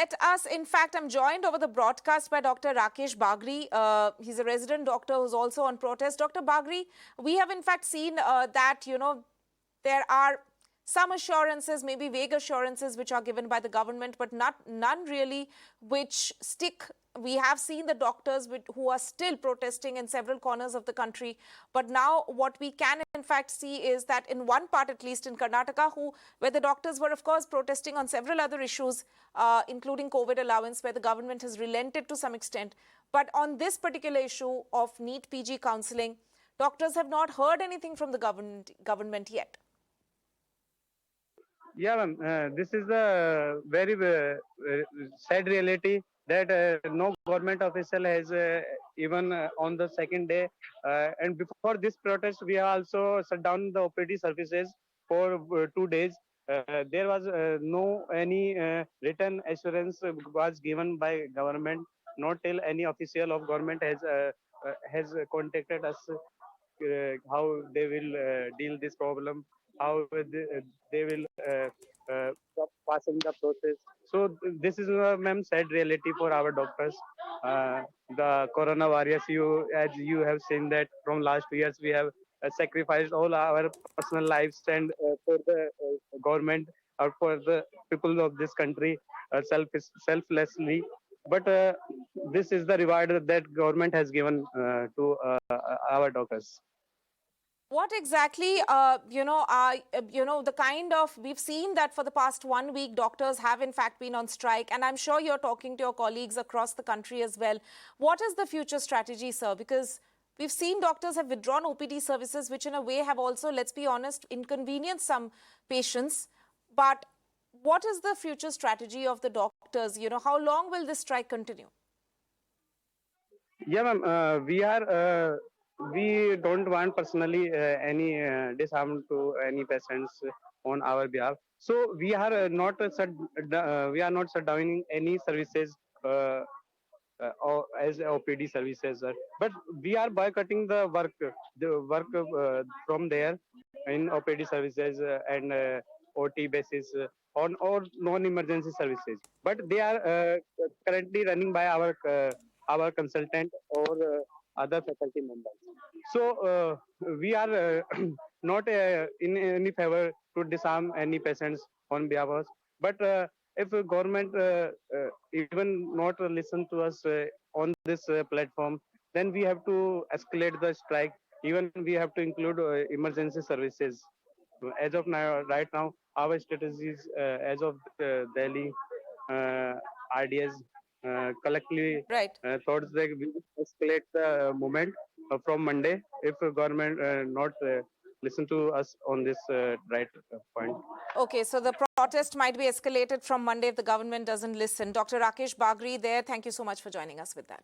let us, in fact, I'm joined over the broadcast by Dr. Rakesh Bagri. He's a resident doctor who's also on protest. Dr. Bagri, we have in fact seen that, there are some assurances, maybe vague assurances, which are given by the government, but none really which stick. We have seen the doctors who are still protesting in several corners of the country. But now what we can in fact see is that in one part, at least in Karnataka, where the doctors were, of course, protesting on several other issues, including COVID allowance, where the government has relented to some extent. But on this particular issue of NEET PG counselling, doctors have not heard anything from the government yet. Yeah, ma'am. This is the very sad reality that no government official has even on the second day. And before this protest, we have also shut down the OPD services for 2 days. There was no any written assurance was given by government. Not till any official of government has contacted us how they will deal this problem, how they will passing the process. So this is a ma'am sad reality for our doctors. The corona warriors, as you have seen that from last 2 years we have sacrificed all our personal lives and for the government or for the people of this country selflessly. But this is the reward that government has given to our doctors. What exactly, the kind of, we've seen that for the past 1 week, doctors have in fact been on strike, and I'm sure you're talking to your colleagues across the country as well. What is the future strategy, sir? Because we've seen doctors have withdrawn OPD services, which in a way have also, let's be honest, inconvenienced some patients. But what is the future strategy of the doctors? How long will this strike continue? Yeah, ma'am. We don't want personally any disharm to any patients on our behalf. So we are not shut down any services as OPD services, but we are boycotting the work from there in OPD services and OT basis on or non-emergency services. But they are currently running by our consultant or other faculty members. So we are not in any favor to disarm any patients on behalf of us. But if government even not listen to us on this platform, then we have to escalate the strike. Even we have to include emergency services. As of now, right now, our strategies as of Delhi RDS collectively Right. thought that we will escalate the movement from Monday if government not listen to us on this right point. Okay, so the protest might be escalated from Monday if the government doesn't listen. Dr. Rakesh Bagri there, thank you so much for joining us with that.